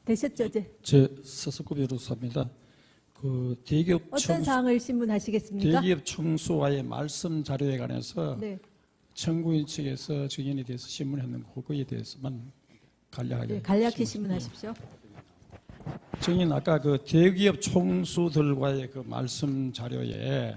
되셨죠? 이제 서석구 변호사입니다. 그 대기업 어떤 사항을 신문하시겠습니까? 대기업 총수와의 말씀 자료에 관해서 네. 청구인 측에서 증인에 대해서 신문했는 그거에 대해서만 간략하게. 네, 간략히 신문하십시오. 증인 아까 그 대기업 총수들과의 그 말씀 자료에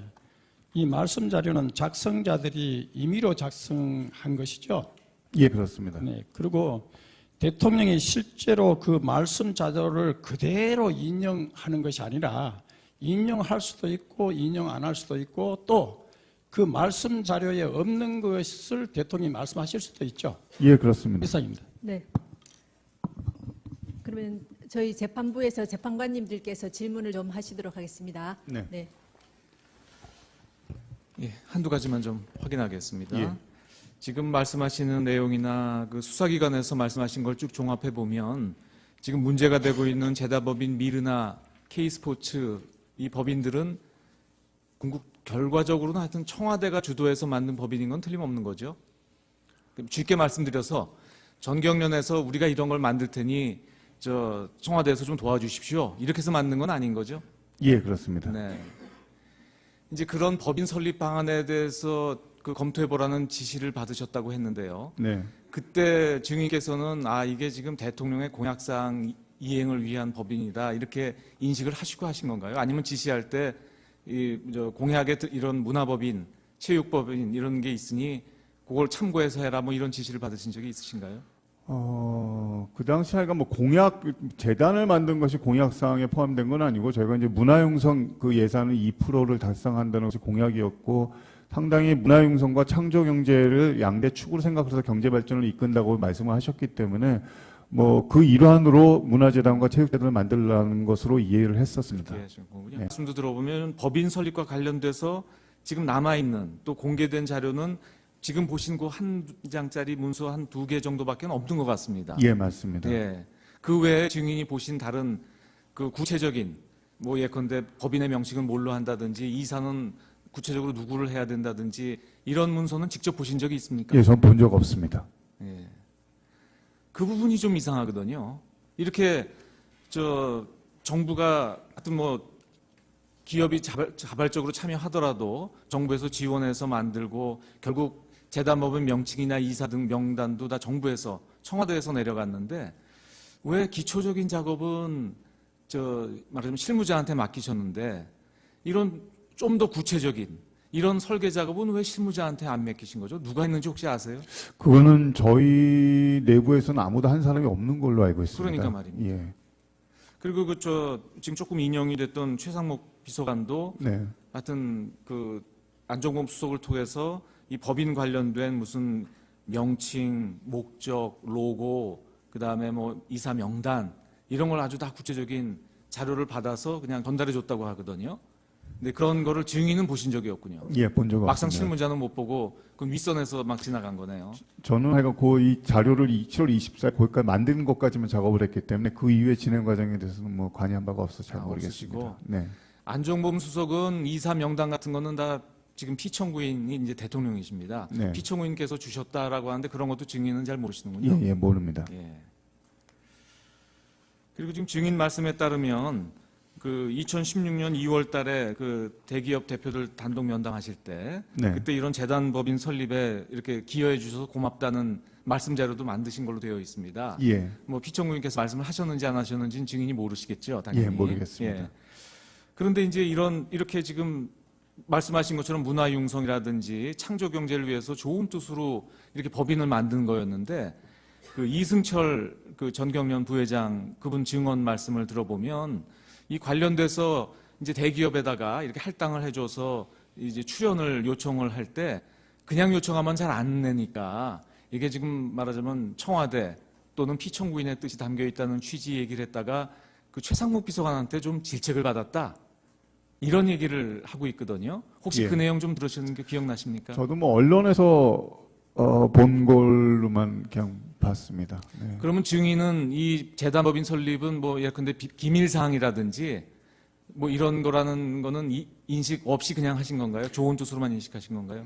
이 말씀 자료는 작성자들이 임의로 작성한 것이죠? 예, 그렇습니다. 네. 그리고 대통령이 실제로 그 말씀 자료를 그대로 인용하는 것이 아니라 인용할 수도 있고 인용 안 할 수도 있고 또 그 말씀 자료에 없는 것을 대통령이 말씀하실 수도 있죠. 예, 그렇습니다. 이상입니다. 네. 그러면 저희 재판부에서 재판관님들께서 질문을 좀 하시도록 하겠습니다. 네. 네. 예, 한두 가지만 좀 확인하겠습니다. 예. 지금 말씀하시는 내용이나 그 수사기관에서 말씀하신 걸 쭉 종합해 보면 지금 문제가 되고 있는 제다법인 미르나 K스포츠 이 법인들은 결과적으로는 하여튼 청와대가 주도해서 만든 법인인 건 틀림없는 거죠. 쉽게 말씀드려서 전경련에서 우리가 이런 걸 만들 테니 청와대에서 좀 도와주십시오. 이렇게 해서 만든 건 아닌 거죠. 예, 그렇습니다. 네. 이제 그런 법인 설립 방안에 대해서 검토해보라는 지시를 받으셨다고 했는데요. 네. 그때 증인께서는 이게 지금 대통령의 공약사항 이행을 위한 법인이다 이렇게 인식을 하시고 하신 건가요? 아니면 지시할 때 공약에 이런 문화법인, 체육법인 이런 게 있으니 그걸 참고해서 해라 뭐 이런 지시를 받으신 적이 있으신가요? 그 당시 하여간 재단을 만든 것이 공약사항에 포함된 건 아니고 저희가 이제 문화융성 그 예산을 2%를 달성한다는 것이 공약이었고 상당히 문화융성과 창조경제를 양대 축으로 생각해서 경제발전을 이끈다고 말씀을 하셨기 때문에 그 일환으로 문화재단과 체육재단을 만들라는 것으로 이해를 했었습니다. 네. 말씀도 들어보면 법인 설립과 관련돼서 지금 남아있는 또 공개된 자료는 지금 보신 그 한 장짜리 문서 한 2개 정도밖에 없는 것 같습니다. 예, 맞습니다. 예. 그 외에 증인이 보신 다른 그 구체적인 예컨대 법인의 명칭은 뭘로 한다든지 이사는 구체적으로 누구를 해야 된다든지 이런 문서는 직접 보신 적이 있습니까? 예, 전 본 적 없습니다. 예. 그 부분이 좀 이상하거든요. 이렇게 정부가 하여튼 기업이 자발적으로 참여하더라도 정부에서 지원해서 만들고 결국 재단법인 명칭이나 이사 등 명단도 다 정부에서 청와대에서 내려갔는데 왜 기초적인 작업은 말하자면 실무자한테 맡기셨는데 이런 좀 더 구체적인 이런 설계 작업은 왜 실무자한테 안 맡기신 거죠? 누가 했는지 혹시 아세요? 그거는 저희 내부에서는 아무도 한 사람이 없는 걸로 알고 있습니다. 그러니까 말입니다. 예. 그리고 지금 조금 인용이 됐던 최상목 비서관도 네. 하여튼 안종범 수석을 통해서 이 법인 관련된 무슨 명칭, 목적, 로고, 그다음에 이사 명단 이런 걸 아주 다 구체적인 자료를 받아서 그냥 전달해 줬다고 하거든요. 근데 그런 거를 증인은 보신 적이 없군요. 예, 본 적 없습니다. 막상 실무자는 못 보고 그 윗선에서 막 지나간 거네요. 저는 하여간 이 자료를 7월 24일 거기까지 만드는 것까지만 작업을 했기 때문에 그 이후에 진행 과정에 대해서는 관여한 바가 없어서 잘 모르겠습니다. 없으시고. 네. 안종범 수석은 이사 명단 같은 거는 다 지금 피청구인이 이제 대통령이십니다. 네. 피청구인께서 주셨다라고 하는데 그런 것도 증인은 잘 모르시는군요. 예, 모릅니다. 예. 그리고 지금 증인 말씀에 따르면 2016년 2월 달에 대기업 대표들 단독 면담하실 때 네. 그때 이런 재단 법인 설립에 이렇게 기여해 주셔서 고맙다는 말씀 자료도 만드신 걸로 되어 있습니다. 예. 피청구인께서 말씀을 하셨는지 안 하셨는지는 증인이 모르시겠죠, 당연히. 예, 모르겠습니다. 예. 그런데 이제 이렇게 지금 말씀하신 것처럼 문화융성이라든지 창조경제를 위해서 좋은 뜻으로 이렇게 법인을 만든 거였는데 이승철 전경련 부회장 그분 증언 말씀을 들어보면 이 관련돼서 이제 대기업에다가 이렇게 할당을 해줘서 이제 출연을 요청을 할 때 그냥 요청하면 잘 안 내니까 이게 지금 말하자면 청와대 또는 피청구인의 뜻이 담겨 있다는 취지 얘기를 했다가 최상목 비서관한테 좀 질책을 받았다. 이런 얘기를 하고 있거든요. 혹시 예. 그 내용 좀 들으시는 게 기억나십니까? 저도 언론에서 본 걸로만 그냥 봤습니다. 네. 그러면 증인은 이 재단법인 설립은 예컨대 기밀사항이라든지 뭐 이런 거라는 거는 인식 없이 그냥 하신 건가요? 좋은 뜻으로만 인식하신 건가요?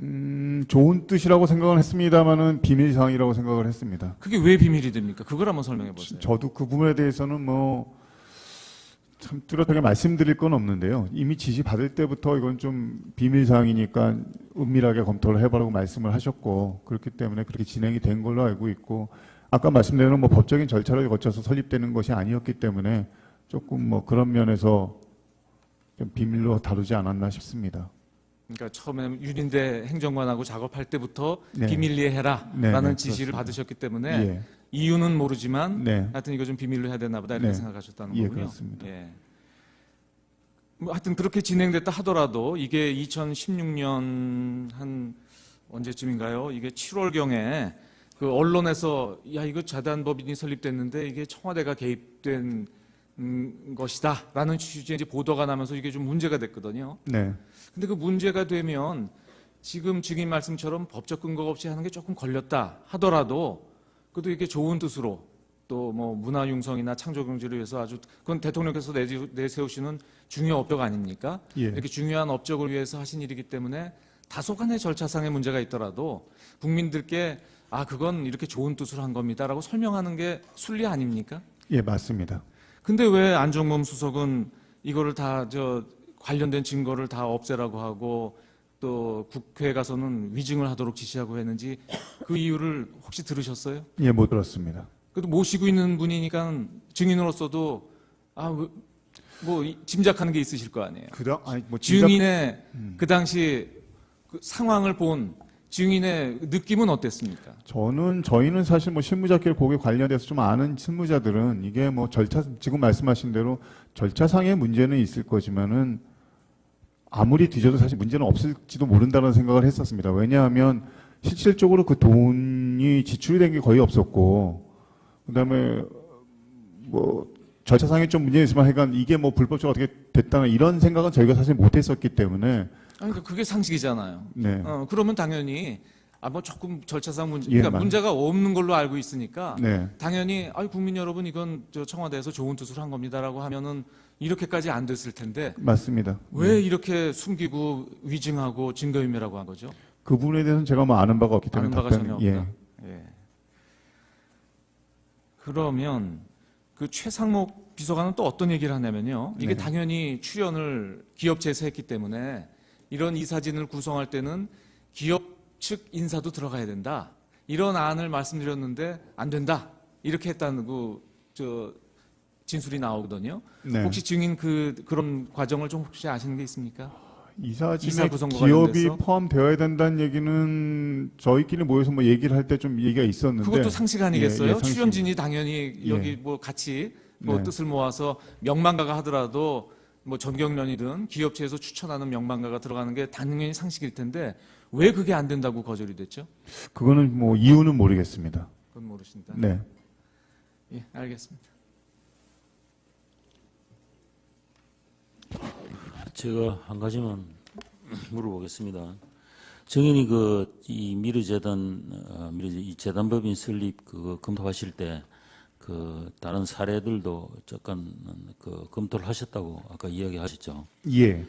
좋은 뜻이라고 생각을 했습니다만은 비밀 사항이라고 생각을 했습니다. 그게 왜 비밀이 됩니까? 그걸 한번 설명해 보세요. 저도 그 부분에 대해서는 뭐 참 뚜렷하게 말씀드릴 건 없는데요. 이미 지시 받을 때부터 이건 좀 비밀 사항이니까 은밀하게 검토를 해보라고 말씀을 하셨고, 그렇기 때문에 그렇게 진행이 된 걸로 알고 있고, 아까 말씀드린 뭐 법적인 절차를 거쳐서 설립되는 것이 아니었기 때문에 조금 뭐 그런 면에서 좀 비밀로 다루지 않았나 싶습니다. 그러니까 처음에 유린대 행정관하고 작업할 때부터 네. 비밀리에 해라라는 네, 지시를 그렇습니다. 받으셨기 때문에 예. 이유는 모르지만 네. 하여튼 이거 좀 비밀로 해야 되나 보다 이렇게 네. 생각하셨다는 예, 거고요. 그렇습니다. 예. 뭐 하여튼 그렇게 진행됐다 하더라도 이게 2016년 한 언제쯤인가요? 이게 7월경에 그 언론에서 야 이거 재단법인이 설립됐는데 이게 청와대가 개입된 것이다라는 취지의 이제 보도가 나면서 이게 좀 문제가 됐거든요. 네. 근데 그 문제가 되면 지금 증인 말씀처럼 법적 근거가 없이 하는 게 조금 걸렸다 하더라도 그래도 이게 좋은 뜻으로 또 뭐 문화융성이나 창조경제를 위해서 아주 그건 대통령께서 내세우시는 중요 업적 아닙니까? 예. 이렇게 중요한 업적을 위해서 하신 일이기 때문에 다소간의 절차상의 문제가 있더라도 국민들께 아 그건 이렇게 좋은 뜻으로 한 겁니다라고 설명하는 게 순리 아닙니까? 예, 맞습니다. 근데 왜 안종범 수석은 이거를 다 관련된 증거를 다 없애라고 하고 또 국회에 가서는 위증을 하도록 지시하고 했는지 그 이유를 혹시 들으셨어요? 예, 못 들었습니다. 그래도 모시고 있는 분이니까 증인으로서도 뭐 짐작하는 게 있으실 거 아니에요. 아니 뭐 증인의 그 당시 그 상황을 본 증인의 느낌은 어땠습니까? 저희는 사실 뭐 실무자끼리 거기에 관련돼서 좀 아는 실무자들은 이게 뭐 절차, 지금 말씀하신 대로 절차상의 문제는 있을 거지만은 아무리 뒤져도 사실 문제는 없을지도 모른다는 생각을 했었습니다. 왜냐하면 실질적으로 그 돈이 지출이 된 게 거의 없었고, 그 다음에 뭐 절차상에 좀 문제가 있으면 하여간 이게 뭐 불법적으로 어떻게 됐다는 이런 생각은 저희가 사실 못 했었기 때문에. 그러니까 그게 상식이잖아요. 네. 그러면 당연히 뭐 조금 절차상 문제, 예, 그러니까 문제가 없는 걸로 알고 있으니까 네. 당연히 국민 여러분 이건 청와대에서 좋은 뜻으로 한 겁니다라고 하면은 이렇게까지 안 됐을 텐데 맞습니다. 왜 이렇게 숨기고 위증하고 증거인멸하고 한 거죠? 그 부분에 대해서는 제가 뭐 아는 바가 없기 때문에 아는 바가 전혀 없다. 예. 예. 그러면 그 최상목 비서관은 또 어떤 얘기를 하냐면요. 이게 네. 당연히 출연을 기업체에서 했기 때문에 이런 이사진을 구성할 때는 기업 측 인사도 들어가야 된다. 이런 안을 말씀드렸는데 안 된다. 이렇게 했다는 진술이 나오거든요. 네. 혹시 증인 그런 과정을 좀 혹시 아시는 게 있습니까? 이사 이사진에 구성과 기업이 관련돼서? 포함되어야 된다는 얘기는 저희끼리 모여서 뭐 얘기를 할 때 좀 얘기가 있었는데 그것도 상식 아니겠어요? 예, 상식. 출연진이 당연히 여기 예. 뭐 같이 뭐 네. 뜻을 모아서 명망가가 하더라도 뭐 전경련이든 기업체에서 추천하는 명망가가 들어가는 게 당연히 상식일 텐데 왜 그게 안 된다고 거절이 됐죠? 그거는 뭐 이유는 모르겠습니다. 그건 모르신다. 네. 예, 알겠습니다. 제가 한 가지만 물어보겠습니다. 정인이 이 이 재단법인 설립 검토하실 때 다른 사례들도 잠깐 검토를 하셨다고 아까 이야기하셨죠. 예.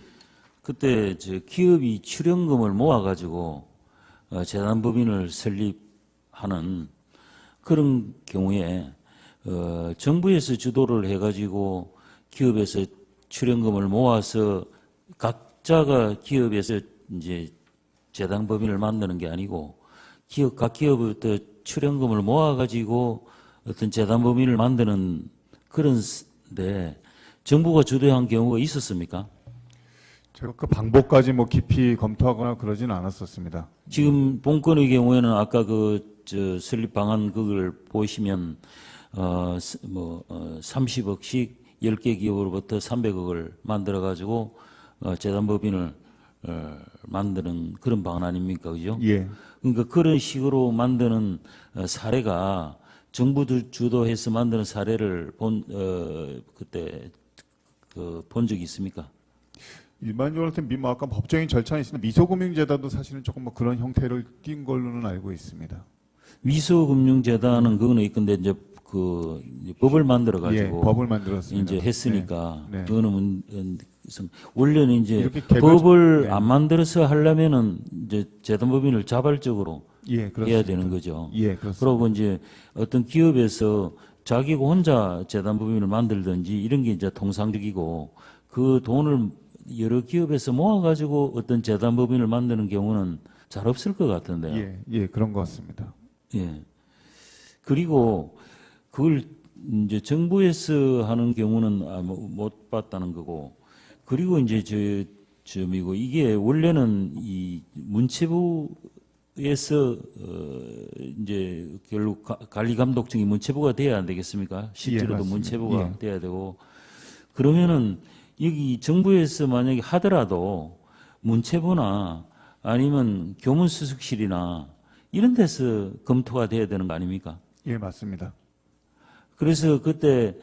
그때 기업이 출연금을 모아가지고 재단법인을 설립하는 그런 경우에 정부에서 주도를 해가지고 기업에서 출연금을 모아서 각자가 기업에서 이제 재단법인을 만드는 게 아니고 각 기업부터 출연금을 모아가지고 어떤 재단법인을 만드는 그런데 정부가 주도한 경우가 있었습니까? 제가 그 방법까지 뭐 깊이 검토하거나 그러진 않았었습니다. 지금 본건의 경우에는 아까 설립 방안 그걸 보시면 30억씩 10개 기업으로부터 300억을 만들어 가지고 재단법인을 만드는 그런 방안 아닙니까, 그죠? 예. 그러니까 그런 식으로 만드는 사례가 정부들 주도해서 만드는 사례를 그때 본 적이 있습니까? 일반적으로 뭐 아까 법적인 절차는 있으나 미소금융재단도 사실은 조금 뭐 그런 형태를 띈 걸로는 알고 있습니다. 미소금융재단은 그거는 있건데 이제 법을 만들어 가지고 예, 법을 만들었습니다. 이제 했으니까 네. 네. 그거는 원래는 이제 이렇게 개별- 법을 네. 안 만들어서 하려면은 이제 재단법인을 자발적으로 예, 그렇습니다. 해야 되는 거죠. 예, 그렇습니다. 그리고 이제 어떤 기업에서 자기가 혼자 재단법인을 만들든지 이런 게 이제 통상적이고 그 돈을 여러 기업에서 모아가지고 어떤 재단법인을 만드는 경우는 잘 없을 것 같은데요. 예, 예, 그런 것 같습니다. 예. 그리고 그걸 이제 정부에서 하는 경우는 못 봤다는 거고, 그리고 이제 점이고 이게 원래는 이 문체부에서 이제 결국 관리 감독청이 문체부가 돼야 안 되겠습니까? 실제로도 맞습니다. 문체부가 예. 돼야 되고, 그러면은 여기 정부에서 만약에 하더라도 문체부나 아니면 교문수석실이나 이런 데서 검토가 돼야 되는 거 아닙니까? 예, 맞습니다. 그래서 그때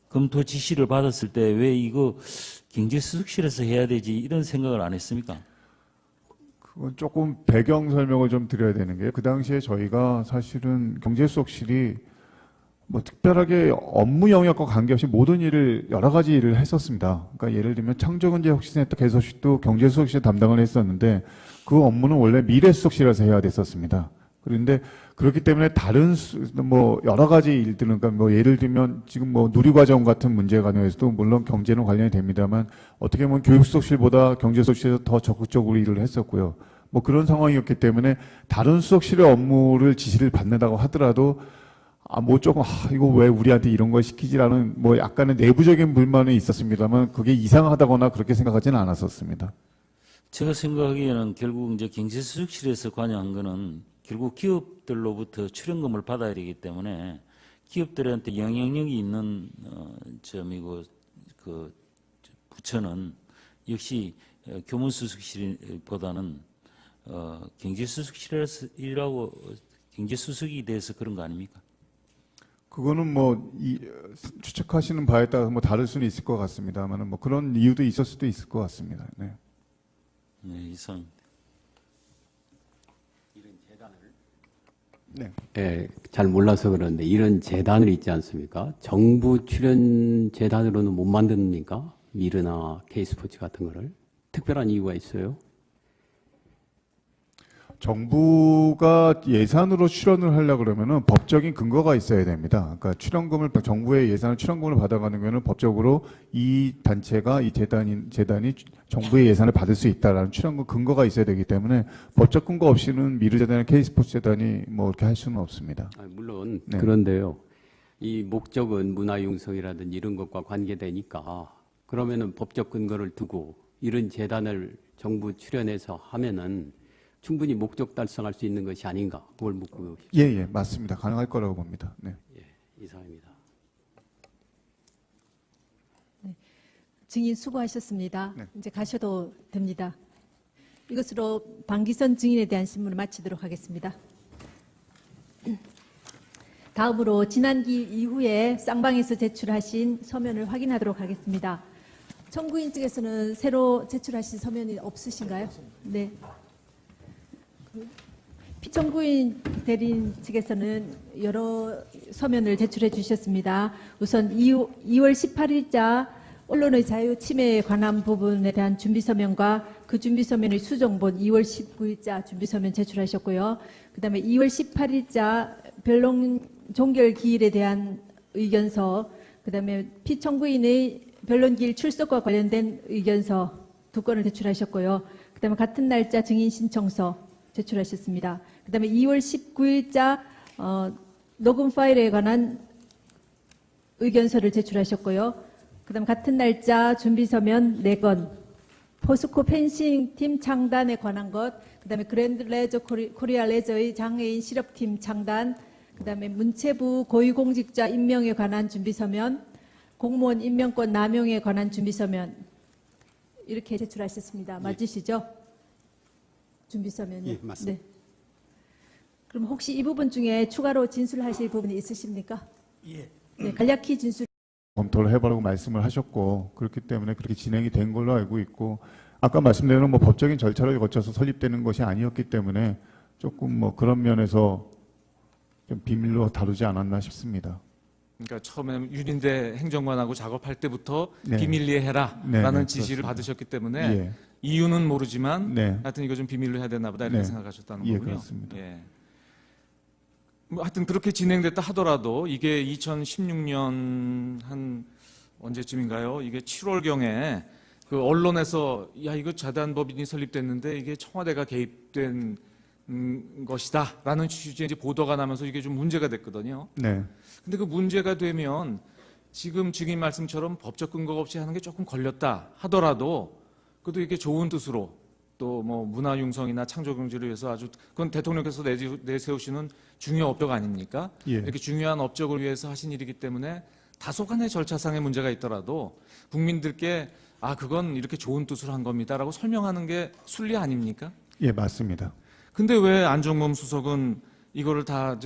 검토 지시를 받았을 때 왜 이거 경제수석실에서 해야 되지 이런 생각을 안 했습니까? 그건 조금 배경 설명을 좀 드려야 되는 게, 그 당시에 저희가 사실은 경제수석실이 뭐 특별하게 업무 영역과 관계없이 모든 일을, 여러 가지 일을 했었습니다. 그러니까 예를 들면 창조경제혁신센터 개소식도 경제수석실 담당을 했었는데 그 업무는 원래 미래수석실에서 해야 됐었습니다. 그런데 그렇기 때문에 다른 뭐 여러 가지 일들은, 그러니까 뭐 예를 들면 지금 뭐 누리과정 같은 문제 관련해서도 물론 경제는 관련이 됩니다만 어떻게 보면 교육수석실보다 경제수석실에서 더 적극적으로 일을 했었고요. 뭐 그런 상황이었기 때문에 다른 수석실의 업무를 지시를 받는다고 하더라도 뭐 조금 이거 왜 우리한테 이런 걸 시키지라는 뭐 약간의 내부적인 불만은 있었습니다만 그게 이상하다거나 그렇게 생각하지는 않았었습니다. 제가 생각하기에는 결국 이제 경제수석실에서 관여한 거는 결국 기업들로부터 출연금을 받아야 되기 때문에 기업들한테 영향력이 있는 점이고, 그 부처는 역시 교문수석실보다는 경제수석실이라고 경제수석이 돼서 그런 거 아닙니까? 그거는 뭐 추측하시는 바에 따라서 뭐 다를 수는 있을 것 같습니다만 뭐 그런 이유도 있을 수도 있을 것 같습니다. 네. 네, 이상. 네. 예, 잘 몰라서 그러는데 이런 재단을 있지 않습니까? 정부 출연 재단으로는 못 만듭니까? 미르나 K스포츠 같은 거를. 특별한 이유가 있어요? 정부가 예산으로 출연을 하려고 그러면은 법적인 근거가 있어야 됩니다. 그러니까 출연금을, 정부의 예산을 출연금을 받아가는 경우는 법적으로 이 단체가, 이 재단이 정부의 예산을 받을 수 있다라는 출연금 근거가 있어야 되기 때문에 법적 근거 없이는 미르재단이나 K스포츠 재단이 뭐 이렇게 할 수는 없습니다. 물론 네. 그런데요. 이 목적은 문화융성이라든지 이런 것과 관계되니까 그러면은 법적 근거를 두고 이런 재단을 정부 출연해서 하면은 충분히 목적 달성할 수 있는 것이 아닌가, 그걸 묻고 싶습니다. 예, 맞습니다. 가능할 거라고 봅니다. 네. 이상입니다. 증인 수고하셨습니다. 네. 이제 가셔도 됩니다. 이것으로 방기선 증인에 대한 신문을 마치도록 하겠습니다. 다음으로 지난기 이후에 쌍방에서 제출하신 서면을 확인하도록 하겠습니다. 청구인 측에서는 새로 제출하신 서면이 없으신가요? 네. 피청구인 대리인 측에서는 여러 서면을 제출해 주셨습니다. 우선 2월 18일자 언론의 자유 침해에 관한 부분에 대한 준비서면과 그 준비서면의 수정본 2월 19일자 준비서면 제출하셨고요. 그다음에 2월 18일자 변론 종결 기일에 대한 의견서, 그다음에 피청구인의 변론기일 출석과 관련된 의견서 2건을 제출하셨고요. 그다음에 같은 날짜 증인 신청서 제출하셨습니다. 그다음에 2월 19일자 녹음 파일에 관한 의견서를 제출하셨고요. 그다음 같은 날짜 준비서면 4건, 포스코 펜싱 팀 창단에 관한 것, 그다음에 그랜드 레저 코리아 레저의 장애인 실업팀 창단, 그다음에 문체부 고위공직자 임명에 관한 준비서면, 공무원 임명권 남용에 관한 준비서면 이렇게 제출하셨습니다. 맞으시죠? 준비서면요. 예, 맞습니다. 네. 그럼 혹시 이 부분 중에 추가로 진술하실 부분이 있으십니까? 예. 네, 간략히 진술. 검토를 해보라고 말씀을 하셨고 그렇기 때문에 그렇게 진행이 된 걸로 알고 있고 아까 말씀드린 뭐 법적인 절차를 거쳐서 설립되는 것이 아니었기 때문에 조금 뭐 그런 면에서 좀 비밀로 다루지 않았나 싶습니다. 그러니까 처음에 유린대 행정관하고 작업할 때부터 네. 비밀리에 해라라는 네, 네, 지시를 그렇습니다. 받으셨기 때문에 예. 이유는 모르지만 네. 하여튼 이거 좀 비밀로 해야 되나 보다 이렇게 네. 생각하셨다는 예, 거고요. 그렇습니다. 예. 뭐 하여튼 그렇게 진행됐다 하더라도 이게 2016년 한 언제쯤인가요? 이게 7월경에 그 언론에서 야 이거 재단법인이 설립됐는데 이게 청와대가 개입된 것이다라는 취지의 이제 보도가 나면서 이게 좀 문제가 됐거든요. 네. 근데 그 문제가 되면 지금 증인 말씀처럼 법적 근거가 없이 하는 게 조금 걸렸다 하더라도 그래도 이게 좋은 뜻으로 또 뭐 문화융성이나 창조경제를 위해서 아주 그건 대통령께서 내세우시는 중요 업적 아닙니까? 예. 이렇게 중요한 업적을 위해서 하신 일이기 때문에 다소간의 절차상의 문제가 있더라도 국민들께 아 그건 이렇게 좋은 뜻으로 한 겁니다라고 설명하는 게 순리 아닙니까? 예, 맞습니다. 근데 왜 안종범 수석은 이거를 다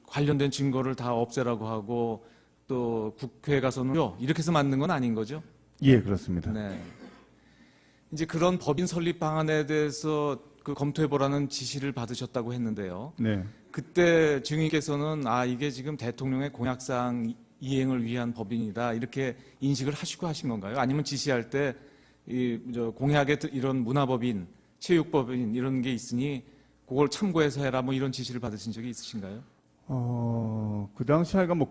관련된 증거를 다 없애라고 하고 또 국회에 가서는 이렇게 해서 만든 건 아닌 거죠? 예, 그렇습니다. 네. 이제 그런 법인 설립 방안에 대해서 그 검토해보라는 지시를 받으셨다고 했는데요. 네. 그때 증인께서는 아 이게 지금 대통령의 공약사항 이행을 위한 법인이다 이렇게 인식을 하시고 하신 건가요? 아니면 지시할 때 이 공약에 이런 문화법인, 체육법인 이런 게 있으니 그걸 참고해서 해라 뭐 이런 지시를 받으신 적이 있으신가요? 그 당시 하여간 뭐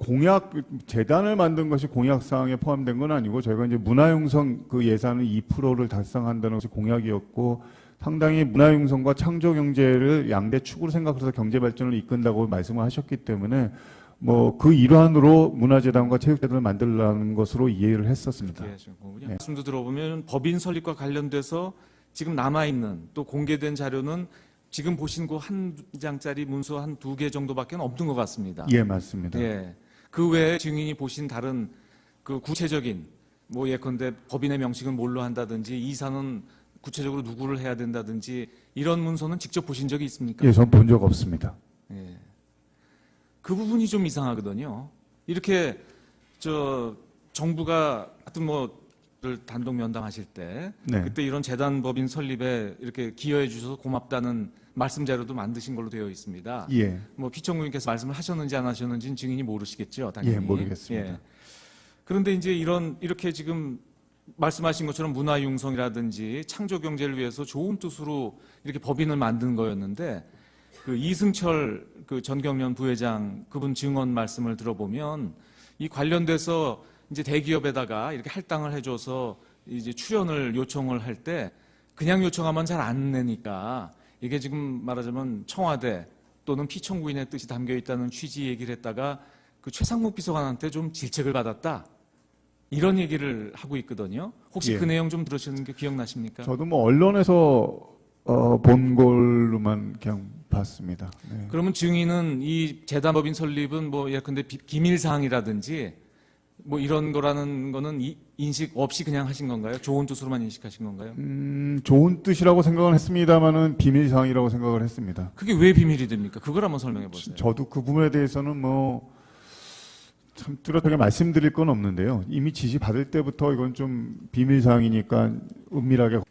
재단을 만든 것이 공약 사항에 포함된 건 아니고 저희가 이제 문화융성 그 예산을 2%를 달성한다는 것이 공약이었고 상당히 문화융성과 창조경제를 양대 축으로 생각해서 경제발전을 이끈다고 말씀을 하셨기 때문에 뭐 그 일환으로 문화재단과 체육재단을 만들라는 것으로 이해를 했었습니다. 그렇게 하신 거군요. 네. 말씀도 들어보면 법인 설립과 관련돼서 지금 남아있는 또 공개된 자료는 지금 보신 그 한 장짜리 문서 한 2개 정도밖에 없는 것 같습니다. 예, 맞습니다. 예. 그 외에 증인이 보신 다른 그 구체적인 뭐 예컨대 법인의 명칭은 뭘로 한다든지 이사는 구체적으로 누구를 해야 된다든지 이런 문서는 직접 보신 적이 있습니까? 예, 전 본 적 없습니다. 예. 그 부분이 좀 이상하거든요. 이렇게 정부가 하여튼 뭐를 단독 면담하실 때 네. 그때 이런 재단 법인 설립에 이렇게 기여해 주셔서 고맙다는 말씀 자료도 만드신 걸로 되어 있습니다. 예. 뭐 피청구님께서 말씀을 하셨는지 안 하셨는지는 증인이 모르시겠죠, 당연히. 예, 모르겠습니다. 그런데 이제 이렇게 지금 말씀하신 것처럼 문화융성이라든지 창조경제를 위해서 좋은 뜻으로 이렇게 법인을 만든 거였는데 그 이승철 그 전경련 부회장 그분 증언 말씀을 들어보면 이 관련돼서 이제 대기업에다가 이렇게 할당을 해줘서 이제 출연을 요청을 할 때 그냥 요청하면 잘 안 내니까 이게 지금 말하자면 청와대 또는 피청구인의 뜻이 담겨 있다는 취지 얘기를 했다가 그 최상목 비서관한테 좀 질책을 받았다. 이런 얘기를 하고 있거든요. 혹시 예. 그 내용 좀 들으시는 게 기억나십니까? 저도 뭐 언론에서 본 걸로만 그냥 봤습니다. 네. 그러면 증인은 이 재단법인 설립은 뭐 예컨대 기밀 사항이라든지 뭐 이런 거라는 거는 인식 없이 그냥 하신 건가요? 좋은 뜻으로만 인식하신 건가요? 좋은 뜻이라고 생각을 했습니다만은 비밀 사항이라고 생각을 했습니다. 그게 왜 비밀이 됩니까? 그걸 한번 설명해 보세요. 저도 그 부분에 대해서는 뭐 참 뚜렷하게 말씀드릴 건 없는데요. 이미 지시 받을 때부터 이건 좀 비밀 사항이니까 은밀하게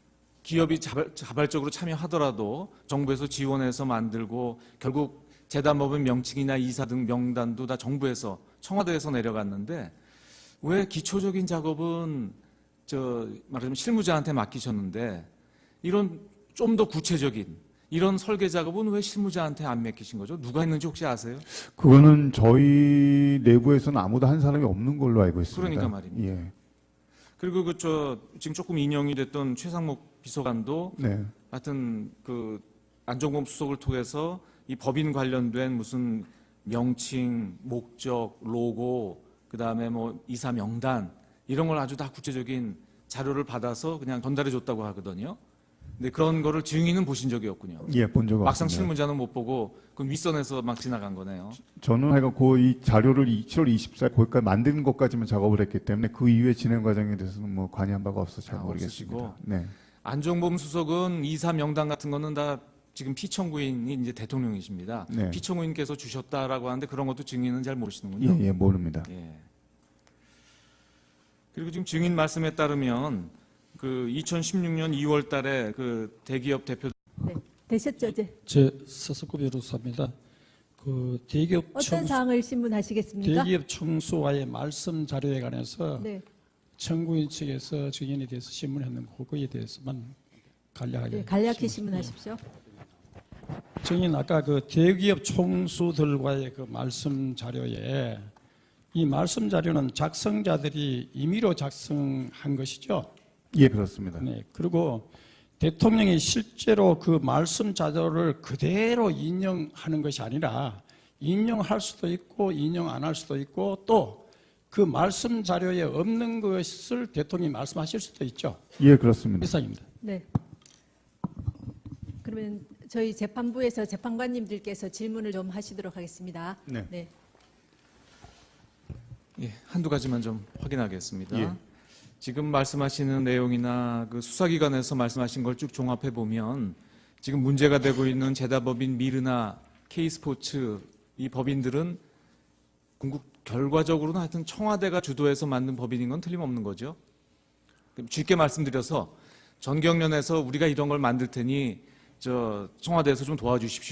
기업이 자발적으로 참여하더라도 정부에서 지원해서 만들고 결국 재단법인 명칭이나 이사 등 명단도 다 정부에서 청와대에서 내려갔는데 왜 기초적인 작업은 말하자면 실무자한테 맡기셨는데 이런 좀 더 구체적인 이런 설계 작업은 왜 실무자한테 안 맡기신 거죠? 누가 했는지 혹시 아세요? 그거는 저희 내부에서는 아무도 한 사람이 없는 걸로 알고 있습니다. 그러니까 말입니다. 예. 그리고 지금 조금 인용이 됐던 최상목 비서관도 네. 하여튼 그 안종범 수석을 통해서 이 법인 관련된 무슨 명칭, 목적, 로고, 그 다음에 뭐 이사 명단 이런 걸 아주 다 구체적인 자료를 받아서 그냥 전달해 줬다고 하거든요. 근데 그런 거를 증인은 보신 적이 없군요. 예, 본 적 막상 없습니다. 실무자는 못 보고 그 윗선에서 막 지나간 거네요. 저는 하여간 이 자료를 7월 24일 거기까지 만드는 것까지만 작업을 했기 때문에 그 이후의 진행 과정에 대해서는 뭐 관여한 바가 없어서 잘 모르겠습니다. 없으시고. 네. 안종범 수석은 이사 명단 같은 거는 다 지금 피청구인이 이제 대통령이십니다. 네. 피청구인께서 주셨다라고 하는데 그런 것도 증인은 잘 모르시는군요. 예, 모릅니다. 예. 그리고 지금 증인 말씀에 따르면 그 2016년 2월 달에 그 대기업 대표 네. 되셨죠, 어제? 제 서석구 변호사입니다. 그 대기업 어떤 사항을 신문하시겠습니까? 대기업 총수와의 말씀 자료에 관해서 네. 청구인 측에서 증인에 대해서 신문했는 그거에 대해서만 간략하게. 네, 간략히 신문하십시오. 증인 아까 그 대기업 총수들과의 그 말씀 자료에 이 말씀 자료는 작성자들이 임의로 작성한 것이죠. 예, 그렇습니다. 네. 그리고 대통령이 실제로 그 말씀 자료를 그대로 인용하는 것이 아니라 인용할 수도 있고 인용 안 할 수도 있고 또 그 말씀 자료에 없는 것을 대통령이 말씀하실 수도 있죠. 예, 그렇습니다. 이상입니다. 네. 그러면 저희 재판부에서 재판관님들께서 질문을 좀 하시도록 하겠습니다. 네. 네. 예, 한두 가지만 좀 확인하겠습니다. 예. 지금 말씀하시는 내용이나 그 수사기관에서 말씀하신 걸 쭉 종합해 보면 지금 문제가 되고 있는 제다법인 미르나 K스포츠 이 법인들은 결과적으로는 하여튼 청와대가 주도해서 만든 법인인 건 틀림없는 거죠. 쉽게 말씀드려서 전경련에서 우리가 이런 걸 만들 테니 청와대에서 좀 도와주십시오.